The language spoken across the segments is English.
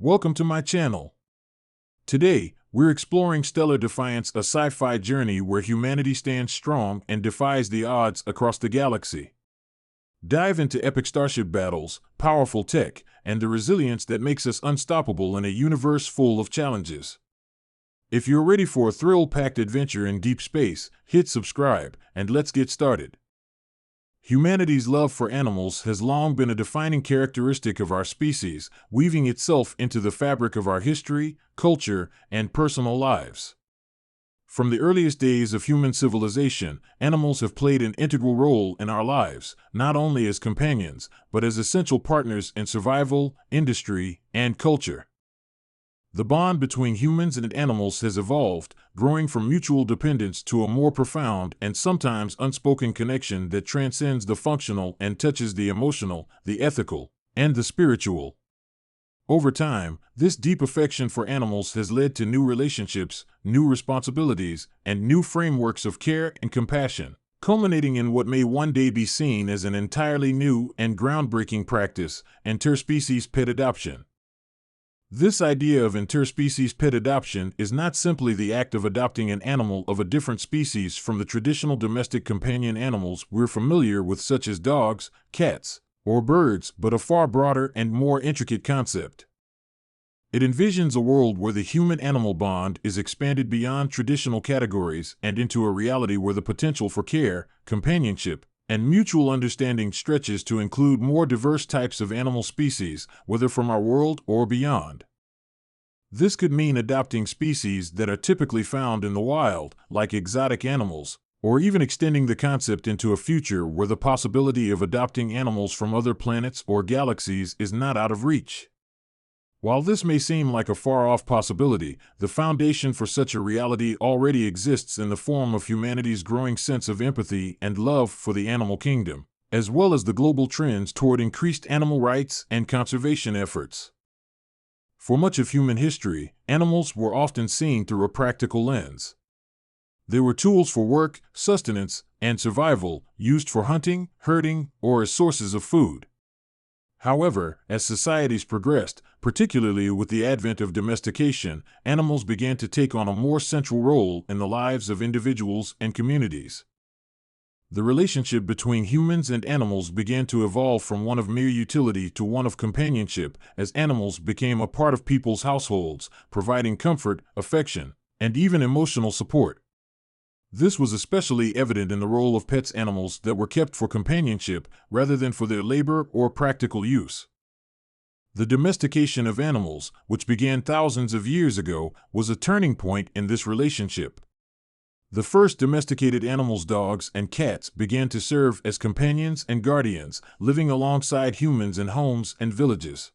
Welcome to my channel. Today, we're exploring Stellar Defiance, a sci-fi journey where humanity stands strong and defies the odds across the galaxy. Dive into epic starship battles, powerful tech, and the resilience that makes us unstoppable in a universe full of challenges. If you're ready for a thrill-packed adventure in deep space, hit subscribe, and let's get started. Humanity's love for animals has long been a defining characteristic of our species, weaving itself into the fabric of our history, culture, and personal lives. From the earliest days of human civilization, animals have played an integral role in our lives, not only as companions, but as essential partners in survival, industry, and culture. The bond between humans and animals has evolved, growing from mutual dependence to a more profound and sometimes unspoken connection that transcends the functional and touches the emotional, the ethical, and the spiritual. Over time, this deep affection for animals has led to new relationships, new responsibilities, and new frameworks of care and compassion, culminating in what may one day be seen as an entirely new and groundbreaking practice: interspecies pet adoption. This idea of interspecies pet adoption is not simply the act of adopting an animal of a different species from the traditional domestic companion animals we're familiar with, such as dogs, cats, or birds, but a far broader and more intricate concept. It envisions a world where the human-animal bond is expanded beyond traditional categories and into a reality where the potential for care, companionship, and mutual understanding stretches to include more diverse types of animal species, whether from our world or beyond. This could mean adopting species that are typically found in the wild, like exotic animals, or even extending the concept into a future where the possibility of adopting animals from other planets or galaxies is not out of reach. While this may seem like a far-off possibility, the foundation for such a reality already exists in the form of humanity's growing sense of empathy and love for the animal kingdom, as well as the global trends toward increased animal rights and conservation efforts. For much of human history, animals were often seen through a practical lens. They were tools for work, sustenance, and survival, used for hunting, herding, or as sources of food. However, as societies progressed, particularly with the advent of domestication, animals began to take on a more central role in the lives of individuals and communities. The relationship between humans and animals began to evolve from one of mere utility to one of companionship, as animals became a part of people's households, providing comfort, affection, and even emotional support. This was especially evident in the role of pets, animals that were kept for companionship rather than for their labor or practical use. The domestication of animals, which began thousands of years ago, was a turning point in this relationship. The first domesticated animals, dogs and cats, began to serve as companions and guardians, living alongside humans in homes and villages.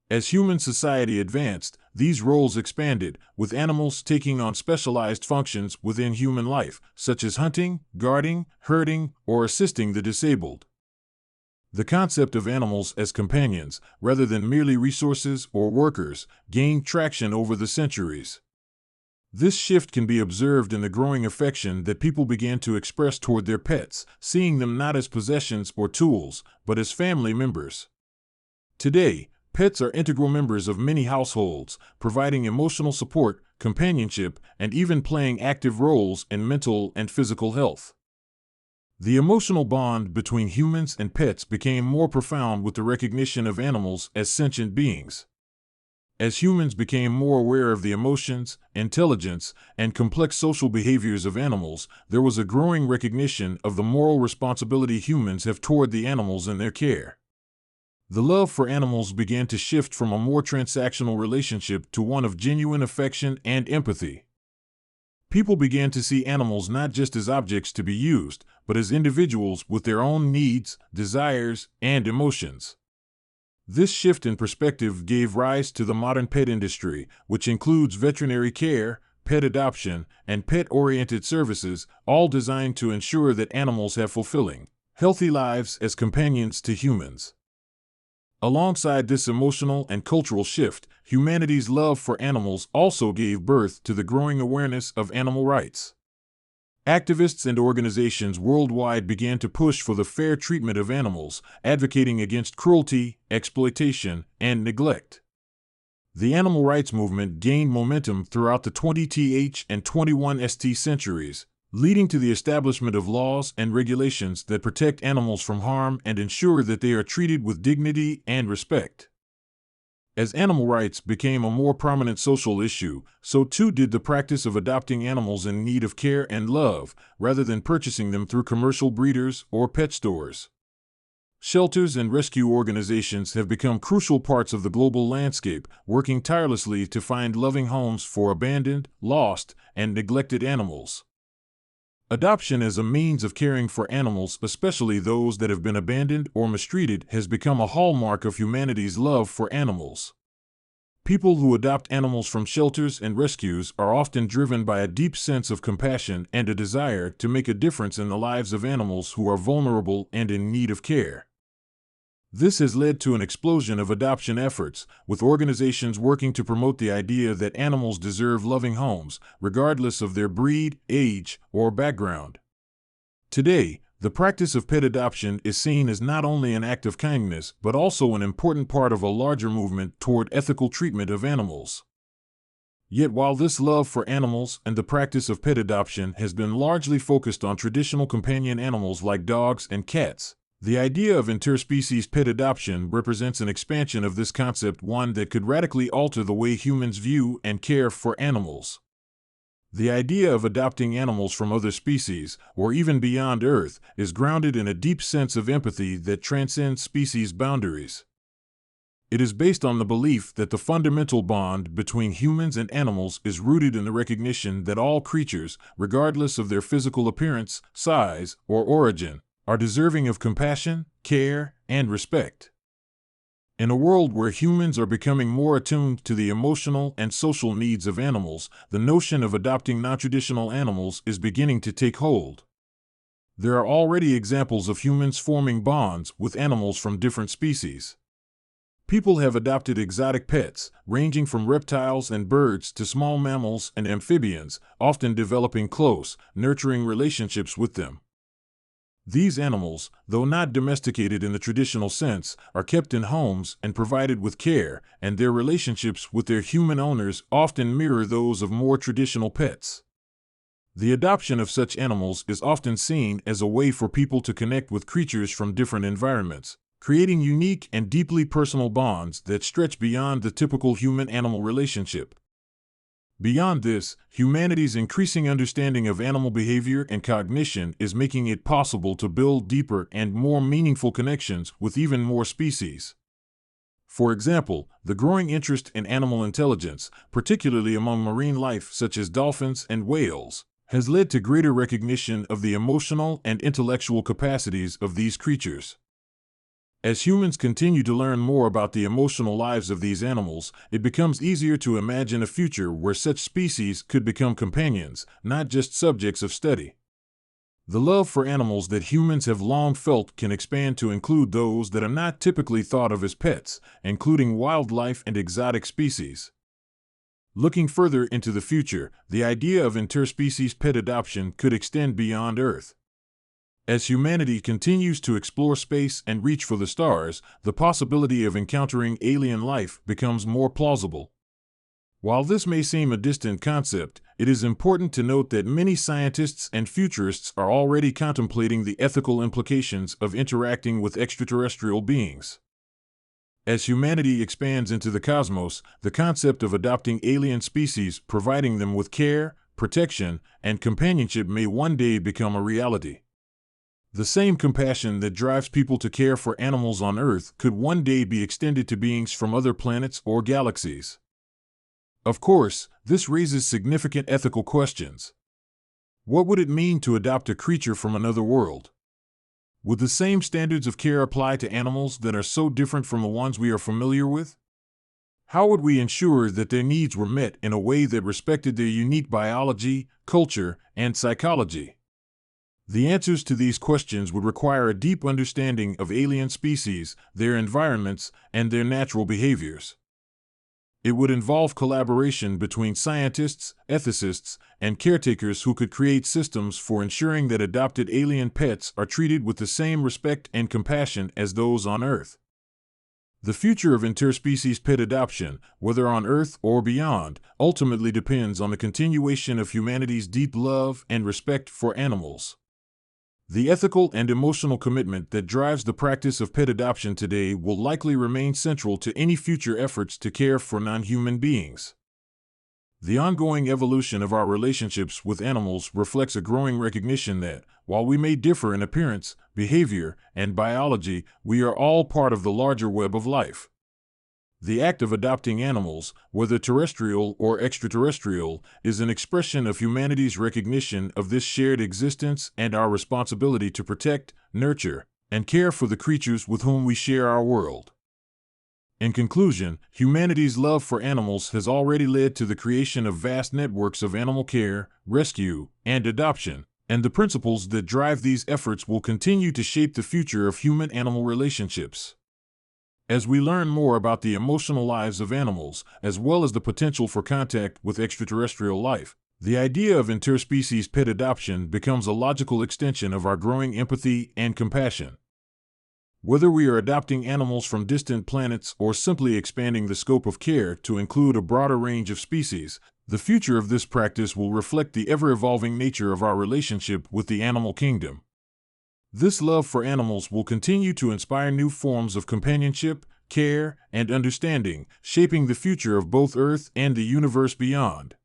As human society advanced, these roles expanded, with animals taking on specialized functions within human life, such as hunting, guarding, herding, or assisting the disabled. The concept of animals as companions, rather than merely resources or workers, gained traction over the centuries. This shift can be observed in the growing affection that people began to express toward their pets, seeing them not as possessions or tools, but as family members. Today, pets are integral members of many households, providing emotional support, companionship, and even playing active roles in mental and physical health. The emotional bond between humans and pets became more profound with the recognition of animals as sentient beings. As humans became more aware of the emotions, intelligence, and complex social behaviors of animals, there was a growing recognition of the moral responsibility humans have toward the animals in their care. The love for animals began to shift from a more transactional relationship to one of genuine affection and empathy. People began to see animals not just as objects to be used, but as individuals with their own needs, desires, and emotions. This shift in perspective gave rise to the modern pet industry, which includes veterinary care, pet adoption, and pet-oriented services, all designed to ensure that animals have fulfilling, healthy lives as companions to humans. Alongside this emotional and cultural shift, humanity's love for animals also gave birth to the growing awareness of animal rights. Activists and organizations worldwide began to push for the fair treatment of animals, advocating against cruelty, exploitation, and neglect. The animal rights movement gained momentum throughout the 20th and 21st centuries, leading to the establishment of laws and regulations that protect animals from harm and ensure that they are treated with dignity and respect. As animal rights became a more prominent social issue, so too did the practice of adopting animals in need of care and love, rather than purchasing them through commercial breeders or pet stores. Shelters and rescue organizations have become crucial parts of the global landscape, working tirelessly to find loving homes for abandoned, lost, and neglected animals. Adoption as a means of caring for animals, especially those that have been abandoned or mistreated, has become a hallmark of humanity's love for animals. People who adopt animals from shelters and rescues are often driven by a deep sense of compassion and a desire to make a difference in the lives of animals who are vulnerable and in need of care. This has led to an explosion of adoption efforts, with organizations working to promote the idea that animals deserve loving homes, regardless of their breed, age, or background. Today, the practice of pet adoption is seen as not only an act of kindness, but also an important part of a larger movement toward ethical treatment of animals. Yet while this love for animals and the practice of pet adoption has been largely focused on traditional companion animals like dogs and cats, the idea of interspecies pet adoption represents an expansion of this concept, one that could radically alter the way humans view and care for animals. The idea of adopting animals from other species, or even beyond Earth, is grounded in a deep sense of empathy that transcends species boundaries. It is based on the belief that the fundamental bond between humans and animals is rooted in the recognition that all creatures, regardless of their physical appearance, size, or origin, are deserving of compassion, care, and respect. In a world where humans are becoming more attuned to the emotional and social needs of animals, the notion of adopting non-traditional animals is beginning to take hold. There are already examples of humans forming bonds with animals from different species. People have adopted exotic pets, ranging from reptiles and birds to small mammals and amphibians, often developing close, nurturing relationships with them. These animals, though not domesticated in the traditional sense, are kept in homes and provided with care, and their relationships with their human owners often mirror those of more traditional pets. The adoption of such animals is often seen as a way for people to connect with creatures from different environments, creating unique and deeply personal bonds that stretch beyond the typical human-animal relationship. Beyond this, humanity's increasing understanding of animal behavior and cognition is making it possible to build deeper and more meaningful connections with even more species. For example, the growing interest in animal intelligence, particularly among marine life such as dolphins and whales, has led to greater recognition of the emotional and intellectual capacities of these creatures. As humans continue to learn more about the emotional lives of these animals, it becomes easier to imagine a future where such species could become companions, not just subjects of study. The love for animals that humans have long felt can expand to include those that are not typically thought of as pets, including wildlife and exotic species. Looking further into the future, the idea of interspecies pet adoption could extend beyond Earth. As humanity continues to explore space and reach for the stars, the possibility of encountering alien life becomes more plausible. While this may seem a distant concept, it is important to note that many scientists and futurists are already contemplating the ethical implications of interacting with extraterrestrial beings. As humanity expands into the cosmos, the concept of adopting alien species, providing them with care, protection, and companionship may one day become a reality. The same compassion that drives people to care for animals on Earth could one day be extended to beings from other planets or galaxies. Of course, this raises significant ethical questions. What would it mean to adopt a creature from another world? Would the same standards of care apply to animals that are so different from the ones we are familiar with? How would we ensure that their needs were met in a way that respected their unique biology, culture, and psychology? The answers to these questions would require a deep understanding of alien species, their environments, and their natural behaviors. It would involve collaboration between scientists, ethicists, and caretakers who could create systems for ensuring that adopted alien pets are treated with the same respect and compassion as those on Earth. The future of interspecies pet adoption, whether on Earth or beyond, ultimately depends on the continuation of humanity's deep love and respect for animals. The ethical and emotional commitment that drives the practice of pet adoption today will likely remain central to any future efforts to care for non-human beings. The ongoing evolution of our relationships with animals reflects a growing recognition that, while we may differ in appearance, behavior, and biology, we are all part of the larger web of life. The act of adopting animals, whether terrestrial or extraterrestrial, is an expression of humanity's recognition of this shared existence and our responsibility to protect, nurture, and care for the creatures with whom we share our world. In conclusion, humanity's love for animals has already led to the creation of vast networks of animal care, rescue, and adoption, and the principles that drive these efforts will continue to shape the future of human-animal relationships. As we learn more about the emotional lives of animals, as well as the potential for contact with extraterrestrial life, the idea of interspecies pet adoption becomes a logical extension of our growing empathy and compassion. Whether we are adopting animals from distant planets or simply expanding the scope of care to include a broader range of species, the future of this practice will reflect the ever-evolving nature of our relationship with the animal kingdom. This love for animals will continue to inspire new forms of companionship, care, and understanding, shaping the future of both Earth and the universe beyond.